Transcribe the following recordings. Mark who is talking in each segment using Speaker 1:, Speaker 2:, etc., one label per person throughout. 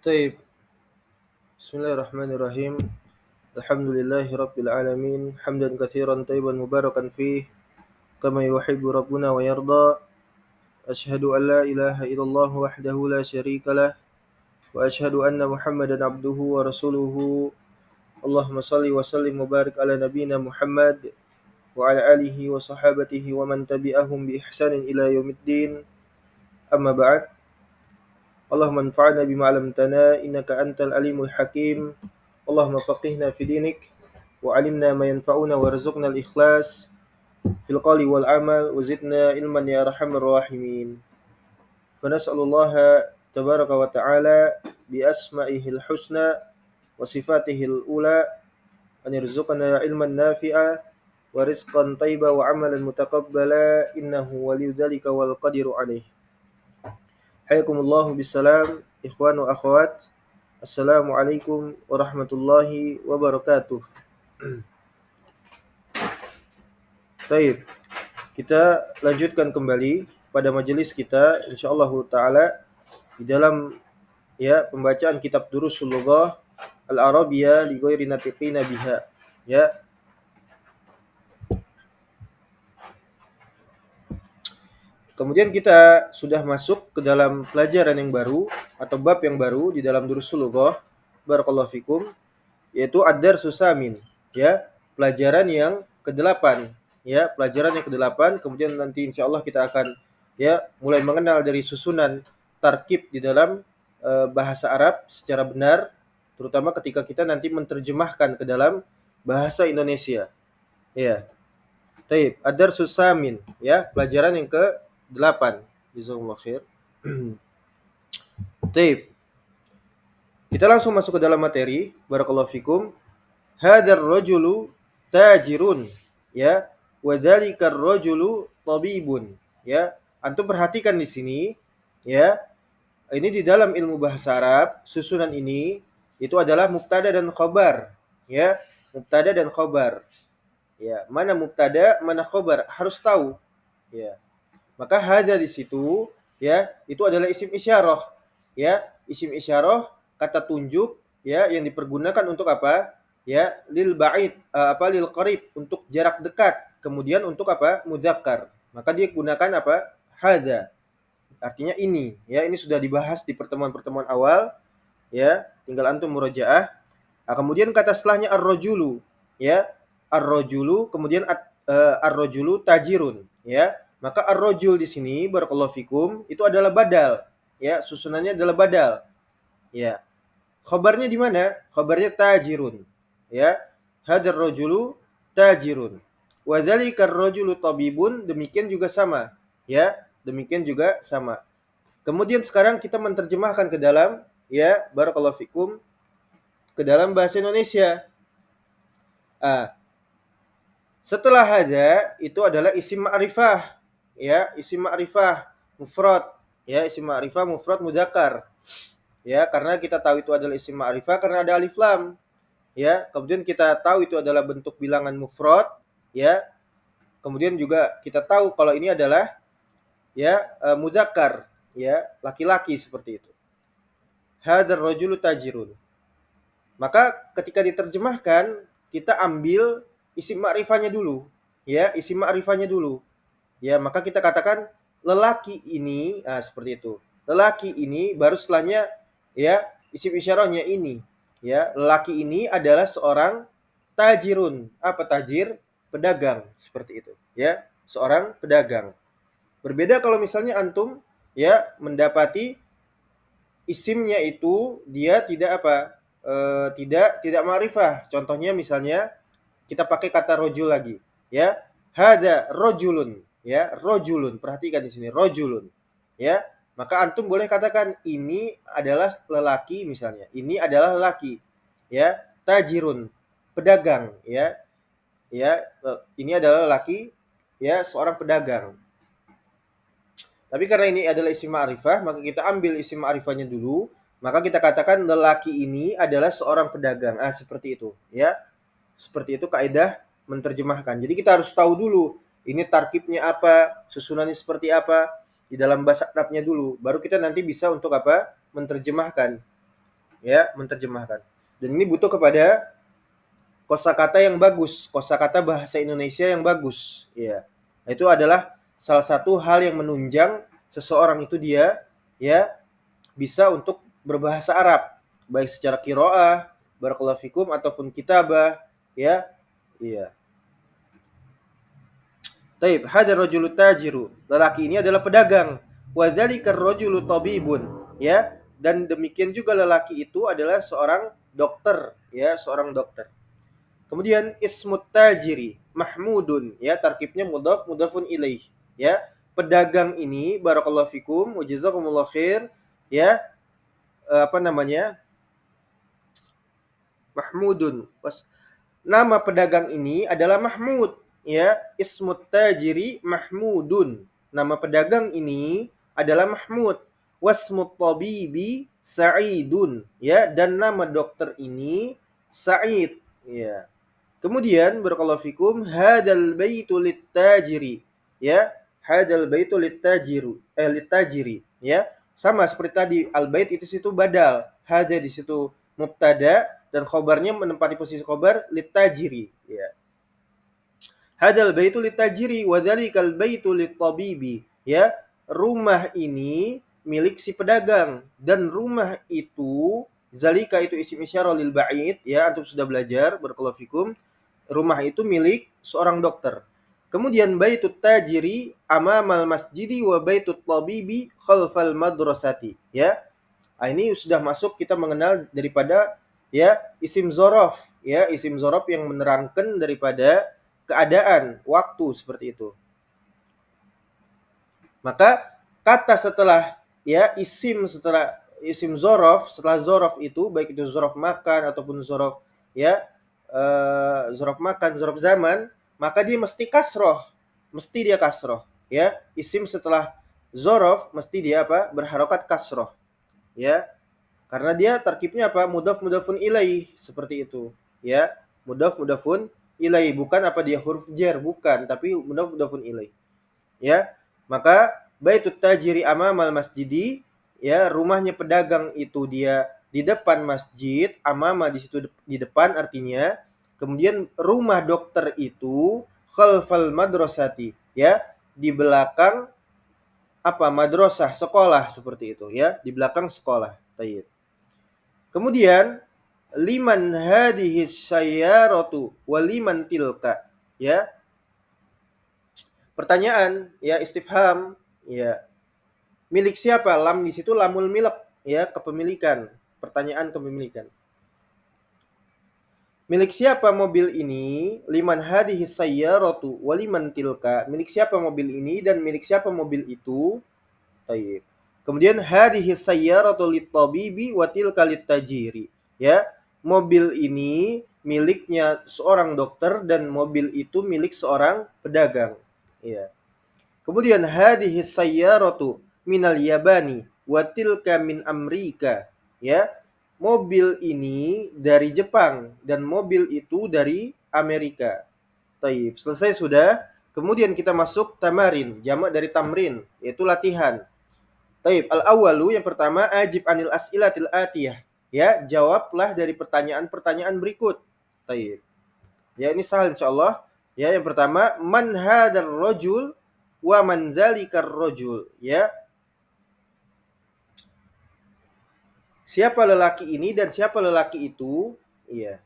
Speaker 1: طيب بسم الله الرحمن الرحيم الحمد لله رب العالمين حمدا كثيرا طيبا مباركا فيه كما يحب ربنا ويرضى أشهد أن لا إله إلا الله وحده لا شريك له وأشهد أن محمدا عبده ورسوله اللهم صل وسلم وبارك على نبينا محمد وعلى آله وصحابته ومن تبعهم بإحسان إلى يوم الدين أما بعد اللهم انفعنا بما علمتنا إنك أنت العليم الحكيم اللهم فقهنا في دينك وعلمنا ما ينفعنا وارزقنا الإخلاص في القول والعمل وزدنا علما يا أرحم الراحمين فنسأل الله تبارك وتعالى بأسمائه الحسنى وصفاته الأولى أن يرزقنا علما نافعا ورزقا طيبا وعملا متقبلا إنه ولي ذلك والقدير عليه حياكم الله بالسلام إخوان وأخوات Assalamualaikum warahmatullahi wabarakatuh. Taib, kita lanjutkan kembali pada majelis kita insyaallah taala di dalam pembacaan kitab Durusul Lughah Al-Arabiyyah li ghairi natiqina biha. Ya. Kemudian kita sudah masuk ke dalam pelajaran yang baru atau bab yang baru di dalam Durusul Lughah. Barakallahu fikum, yaitu ad-darsus samin, ya, pelajaran yang ke-8, ya, pelajaran yang ke-8. Kemudian nanti insyaallah kita akan mulai mengenal dari susunan tarkib di dalam bahasa Arab secara benar, terutama ketika kita nanti menerjemahkan ke dalam bahasa Indonesia. Ya. Taib, ad-darsus samin, ya, pelajaran yang ke-8. Jazakumullah khair. Taib. Kita langsung masuk ke dalam materi. Barakallahu fikum. Hadar rajulu tajirun, ya, wa dzalikar rajulu tabibun, ya. Antum perhatikan di sini, ya. Ini di dalam ilmu bahasa Arab, susunan ini itu adalah mubtada dan khabar, ya. Mubtada dan khabar. Ya, mana mubtada, mana khabar harus tahu, ya. Maka hadza di situ, ya, itu adalah isim isyarah, ya. Isim isyarah, kata tunjuk, ya, yang dipergunakan untuk apa? Ya, lil ba'id, lil qarib, untuk jarak dekat. Kemudian untuk apa? Mudzakkar. Maka dia gunakan apa? Hadza. Artinya ini, ya, ini sudah dibahas di pertemuan-pertemuan awal, ya. Tinggal antum murajaah. Kemudian kata setelahnya ar-rajulu, ya. Ar-rajulu, kemudian ar-rajulu tajirun, ya. Maka ar-rajul di sini barakallahu fikum itu adalah badal, ya, susunannya adalah badal. Ya. Khabarnya di mana? Khabarnya tajirun. Ya. Hadar rajulu tajirun. Wa dzalikar rajulu tabibun, demikian juga sama. Ya, demikian juga sama. Kemudian sekarang kita menerjemahkan ke dalam, ya, barakallahu fikum, ke dalam bahasa Indonesia. Setelah hadza itu adalah isim ma'rifah, ya, isim ma'rifah mufrad, ya, isim ma'rifah mufrad mudzakkar. Ya, karena kita tahu itu adalah isim ma'rifah karena ada alif lam. Ya, kemudian kita tahu itu adalah bentuk bilangan mufrad, ya. Kemudian juga kita tahu kalau ini adalah mudzakkar, ya, laki-laki seperti itu. Hadzal rajulu tajirun. Maka ketika diterjemahkan kita ambil isim ma'rifahnya dulu, ya, isim ma'rifahnya dulu. Ya, maka kita katakan lelaki ini, seperti itu. Lelaki ini baru setelahnya, ya, isim isyarahnya ini, ya. Lelaki ini adalah seorang tajirun. Apa tajir? Pedagang, seperti itu, ya. Seorang pedagang. Berbeda kalau misalnya antum, ya, mendapati isimnya itu dia tidak apa? Tidak ma'rifah. Contohnya misalnya kita pakai kata rojul lagi, ya. Hadza rojulun, ya, rojulun. Perhatikan di sini rojulun, ya. Maka antum boleh katakan ini adalah lelaki misalnya. Ini adalah lelaki, ya. Tajirun, pedagang, ya. Ya, ini adalah lelaki, ya, seorang pedagang. Tapi karena ini adalah isim ma'rifah, maka kita ambil isim ma'rifahnya dulu, maka kita katakan lelaki ini adalah seorang pedagang. Seperti itu, ya. Seperti itu kaidah menerjemahkan. Jadi kita harus tahu dulu ini tarkibnya apa, susunannya seperti apa di dalam bahasa Arabnya dulu. Baru kita nanti bisa untuk apa? Menerjemahkan. ya, menerjemahkan. Dan ini butuh kepada kosakata yang bagus, kosakata bahasa Indonesia yang bagus, ya. Itu adalah salah satu hal yang menunjang seseorang itu dia ya bisa untuk berbahasa Arab, baik secara qiraah, barakallahu fikum ataupun kitabah, ya. Iya. Taib, hadar rajulu tajiru. Lelaki ini adalah pedagang. Wa dzalikar rajulu tabibun, ya. Dan demikian juga lelaki itu adalah seorang dokter, ya, seorang dokter. Kemudian ismut tajiri mahmudun, ya, tarkibnya mudhaf mudhafun ilaih, ya. Pedagang ini barakallahu fikum wa jazakumullah khair, ya, apa namanya? Mahmudun. Nama pedagang ini adalah Mahmud, ya. Ismut tajiri Mahmudun. Nama pedagang ini adalah Mahmud. Wasmut tabibi Sa'idun, ya, dan nama dokter ini Sa'id, ya. Kemudian barakallahu fikum hadal baitu littajiri, ya. Hadal baitu littajiri, ya. Sama seperti tadi al bait itu situ badal, hada di situ mubtada dan khobarnya menempati posisi khobar littajiri, ya. Hadal baitu littajiri wa dzalikal baitu littabibi, ya. Rumah ini milik si pedagang dan rumah itu zalika itu isim isyarah lil ba'id, ya, antum sudah belajar barakallahu fikum. Rumah itu milik seorang dokter. Kemudian baitut tajiri amamal masjidi wa baitut tabibi khalfal madrasati, ya. Nah, ini sudah masuk kita mengenal daripada, ya, isim zorof, ya, isim zorof yang menerangkan daripada keadaan waktu seperti itu. Maka kata setelah, ya, setelah isim zorof, setelah zorof itu baik itu zorof makan ataupun zorof, ya, zorof makan, zorof zaman, maka dia mesti kasroh, ya. Isim setelah zorof mesti dia apa? Berharokat kasroh, ya. Karena dia tarkibnya apa? Mudhaf mudhafun ilaih, seperti itu, ya. Mudhaf mudhafun ilaih, bukan apa dia huruf jar, bukan, tapi mudhaf mudhafun ilaih, ya. Maka baitut tajiri amamal masjidi, ya, rumahnya pedagang itu dia di depan masjid, amama di situ di depan artinya. Kemudian rumah dokter itu khalfal madrasati, ya, di belakang apa? Madrasah, sekolah, seperti itu, ya, di belakang sekolah. Tayyib. Kemudian liman hadhihi sayyaratu wa liman tilka, ya. Pertanyaan, ya, istifham, ya. Milik siapa? Lam di situ lamul milk, ya, kepemilikan. Pertanyaan kepemilikan. Milik siapa mobil ini? Liman hadhihi sayyaratu wa liman tilka. Milik siapa mobil ini dan milik siapa mobil itu? Tayyib. Kemudian hadhihi sayyaratu lit-tabibi wa tilka lit-tajiri. Ya, mobil ini miliknya seorang dokter dan mobil itu milik seorang pedagang. Ya. Kemudian hadhihi sayyaratu minal Yabani wa tilka min Amerika. Ya. Mobil ini dari Jepang dan mobil itu dari Amerika. Taib. Selesai sudah. Kemudian kita masuk tamarin, jamak dari tamrin, yaitu latihan. Taib. Al-awwalu yang pertama ajib anil as'ilatil atiyah. Ya, jawablah dari pertanyaan-pertanyaan berikut. Taib. Ya, ini sahal insyaallah. Ya, yang pertama man hadzal rajul wa man zalikar rajul, ya. Siapa lelaki ini dan siapa lelaki itu? Iya.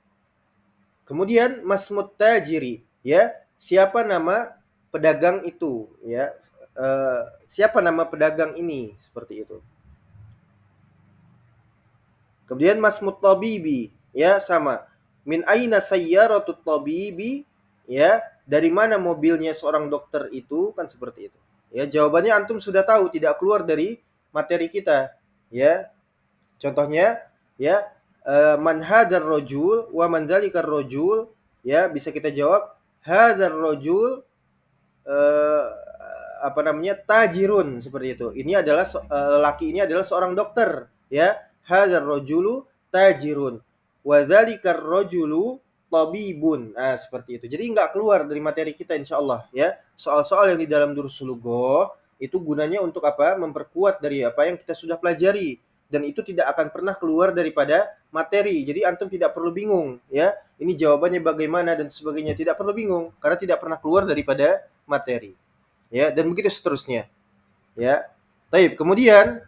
Speaker 1: Kemudian masmut tajiri, ya. Siapa nama pedagang itu, ya. Siapa nama pedagang ini, seperti itu. Kemudian masmut tabibi, ya, sama. Min aina sayyaratut tabibi, ya. Dari mana mobilnya seorang dokter itu, kan seperti itu. Ya, jawabannya antum sudah tahu, tidak keluar dari materi kita, ya. Contohnya, ya, man hadzal rajul wa man zalikar rajul, ya, bisa kita jawab hadzal rajul apa namanya? Tajirun, seperti itu. Ini adalah laki ini adalah seorang dokter, ya. Hadzal rajulu tajirun wa zalikar rajulu tabibun. Nah, seperti itu. Jadi enggak keluar dari materi kita insyaallah, ya. Soal-soal yang di dalam Durusul Lughah itu gunanya untuk apa? Memperkuat dari apa yang kita sudah pelajari. dan itu tidak akan pernah keluar daripada materi. Jadi antum tidak perlu bingung, ya. Ini jawabannya bagaimana dan sebagainya, tidak perlu bingung karena tidak pernah keluar daripada materi. Ya, dan begitu seterusnya. Ya. Baik, kemudian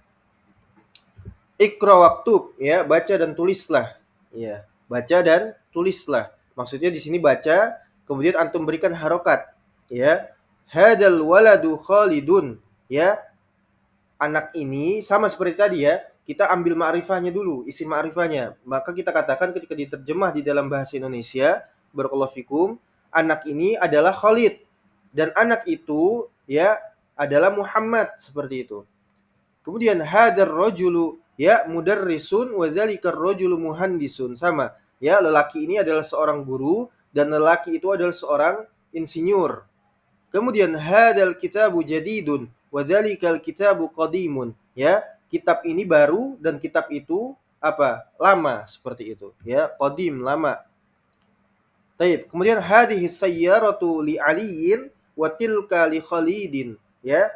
Speaker 1: ikra waktub, ya, baca dan tulislah. Ya, baca dan tulislah. Maksudnya di sini baca, kemudian antum berikan harokat. Ya, hadal waladu Khalidun. Ya, anak ini sama seperti tadi ya. Kita ambil ma'rifahnya dulu, isim ma'rifahnya. Maka kita katakan ketika diterjemah di dalam bahasa Indonesia, barakallahu fikum, anak ini adalah Khalid dan anak itu ya adalah Muhammad, seperti itu. Kemudian hadar rajulu ya mudarrisun wa dzalikar rajulu muhandisun, sama. Ya, lelaki ini adalah seorang guru dan lelaki itu adalah seorang insinyur. Kemudian hadal kitabu jadidun wa dzalikal kitabu qadimun. Ya, kitab ini baru dan kitab itu apa? Lama, seperti itu. Ya, qadim, lama. Taib. Kemudian hadhihi sayyaratu li aliyin wa tilka li Khalidin. Ya,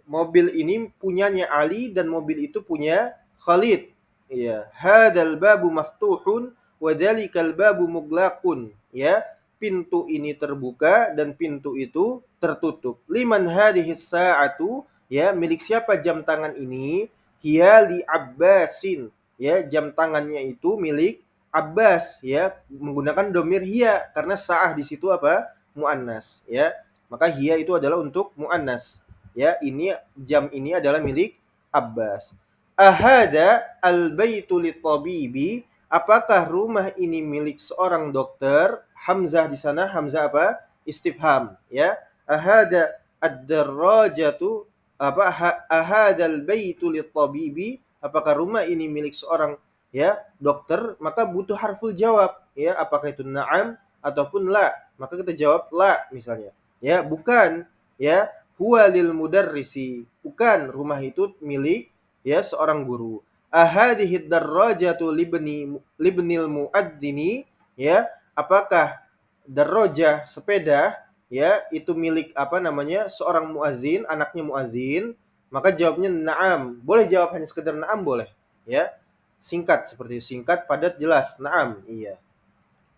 Speaker 1: mobil ini punyanya Ali dan mobil itu punya Khalid. Ya, hadal babu maftuhun wa dzalikal babu muglaqun. Ya, pintu ini terbuka dan pintu itu tertutup. Liman hadhihi sa'atu, ya, milik siapa jam tangan ini? Hiya li Abbasin. Ya, jam tangannya itu milik Abbas, ya, menggunakan domir hiya karena sa'ah di situ apa? Muannas, ya. Maka hiya itu adalah untuk muannas. Ya, ini jam ini adalah milik Abbas. Ahada al-baitu lit-tabibi, apakah rumah ini milik seorang dokter? Hamzah di sana, hamzah apa? Istifham, ya. Ahada ad-darrajatu, apa? Ahada al-baitu lit-tabibi, apakah rumah ini milik seorang ya dokter? Maka butuh harful jawab, ya, apakah itu na'am ataupun la. Maka kita jawab la misalnya. Ya, bukan, ya, huwa lil mudarrisi, bukan, rumah itu milik ya seorang guru. Ahadhihi darrajatu libnil muadzini, ya, apakah darrajah sepeda ya itu milik apa namanya seorang muazin, anaknya muazin? Maka jawabnya na'am. Boleh jawab hanya sekedar na'am, boleh, ya. Singkat seperti itu, singkat, padat, jelas. Na'am, iya.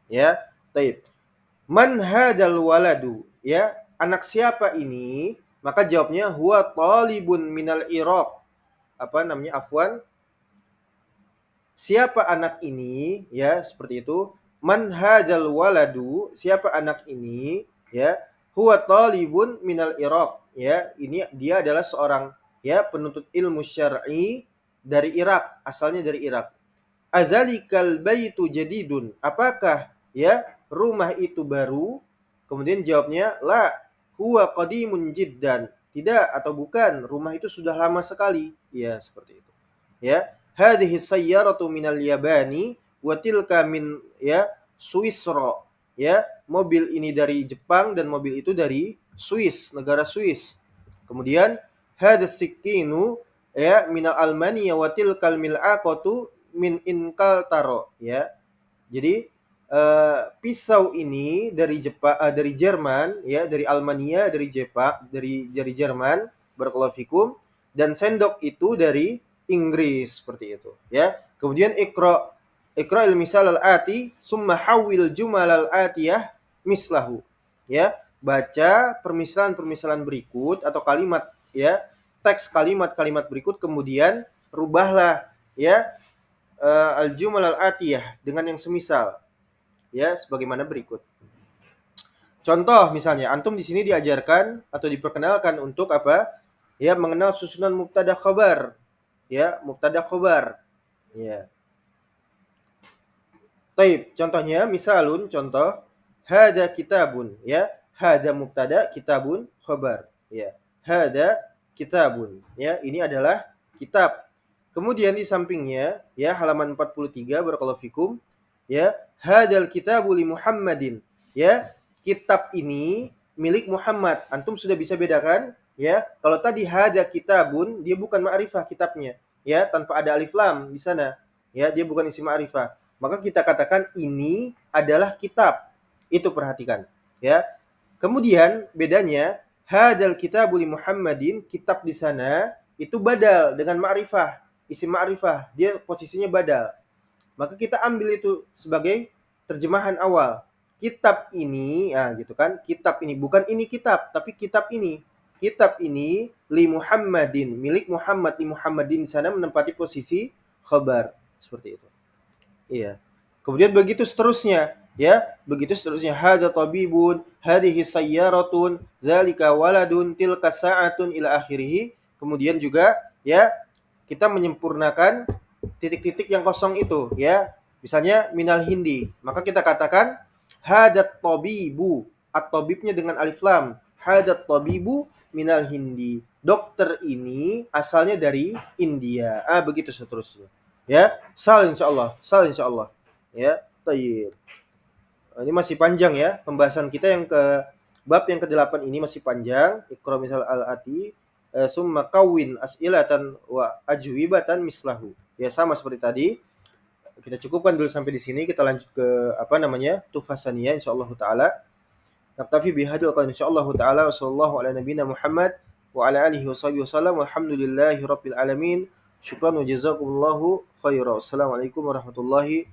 Speaker 1: Ya, taib. Man hadal waladu, ya, anak siapa ini? Maka jawabnya huwa talibun minal Iraq. Apa namanya? Afwan. Siapa anak ini? Ya, seperti itu. Man hadal waladu, siapa anak ini? Ya, huwa talibun minal Iraq. Ya, ini dia adalah seorang ya penuntut ilmu syar'i dari Irak, asalnya dari Irak. Azalikal baitu jadidun, apakah ya rumah itu baru? Kemudian jawabnya la, huwa qadimun jiddan, tidak atau bukan, rumah itu sudah lama sekali. Ya, seperti itu. Ya, hadhihi sayyaratu minal yabani wa tilka min ya Swisra. Ya, mobil ini dari Jepang dan mobil itu dari Swiss, negara Swiss. Kemudian hadas sikinu ya minal Almania wa tilkal mil'aqatu min Inkaltaro, ya. Jadi pisau ini dari Jepang, dari Jerman, ya, dari Almania, dari Jepang, dari Jerman, barakallahu fikum, dan sendok itu dari Inggris, seperti itu, ya. Kemudian ikra al-misal al-ati summa hawil jumal al-atiyah mislahu, ya. Baca permisalan-permisalan berikut atau kalimat, ya, teks kalimat-kalimat berikut, kemudian rubahlah ya al-jumal al-atiyah dengan yang semisal, ya, sebagaimana berikut. Contoh misalnya, antum di sini diajarkan atau diperkenalkan untuk apa? Ya, mengenal susunan mubtada khabar. Ya, mubtada khabar. Ya. Taib, contohnya misalun, contoh hada kitabun, ya. Hada mubtada, kitabun khabar, ya. Hada kitabun, ya. Ini adalah kitab. Kemudian di sampingnya, ya, halaman 43, barakallahu fikum, ya, hadal kitabu li Muhammadin, ya, kitab ini milik Muhammad. Antum sudah bisa bedakan, ya. Kalau tadi hada kitabun, dia bukan ma'rifah kitabnya, ya, tanpa ada alif lam di sana, ya, dia bukan isim ma'rifah. Maka kita katakan ini adalah kitab. Itu perhatikan, ya. Kemudian bedanya hadal kitabu li Muhammadin, kitab di sana itu badal dengan ma'rifah. isim ma'rifah, dia posisinya badal. Maka kita ambil itu sebagai terjemahan awal. Kitab ini, ya gitu kan? Kitab ini bukan ini kitab, tapi kitab ini. Kitab ini li Muhammadin, milik Muhammad, li Muhammadin di sana menempati posisi khabar seperti itu. Iya. Kemudian begitu seterusnya, ya. Begitu seterusnya. Hadza tabibun, hadhihi sayyaratun, zalika waladun, tilka sa'atun ila akhirih. Kemudian juga ya kita menyempurnakan titik-titik yang kosong itu, ya. Misalnya minal hindi, maka kita katakan hadat tabibu, at-tabibnya dengan alif lam. Hadat tabibu minal hindi. Dokter ini asalnya dari India. Begitu seterusnya. Ya, sal insyaallah, sal insyaallah. Ya, tayyib. Ini masih panjang ya pembahasan kita yang ke bab yang ke-8 ini masih panjang. Iqra misal al-ati summa kawin as'ilatan wa ajwibatan mislahu. Ya sama seperti tadi. Kita cukupkan dulu sampai di sini. Kita lanjut ke tufasaniyah insyaallah taala. Naktafi bihadil qadar insyaallah taala wa sallallahu ala nabiyyina Muhammad wa ala alihi wa sahbihi wasallam walhamdulillahi rabbil alamin. Syukran wa jazakumullahu khairan. Assalamualaikum warahmatullahi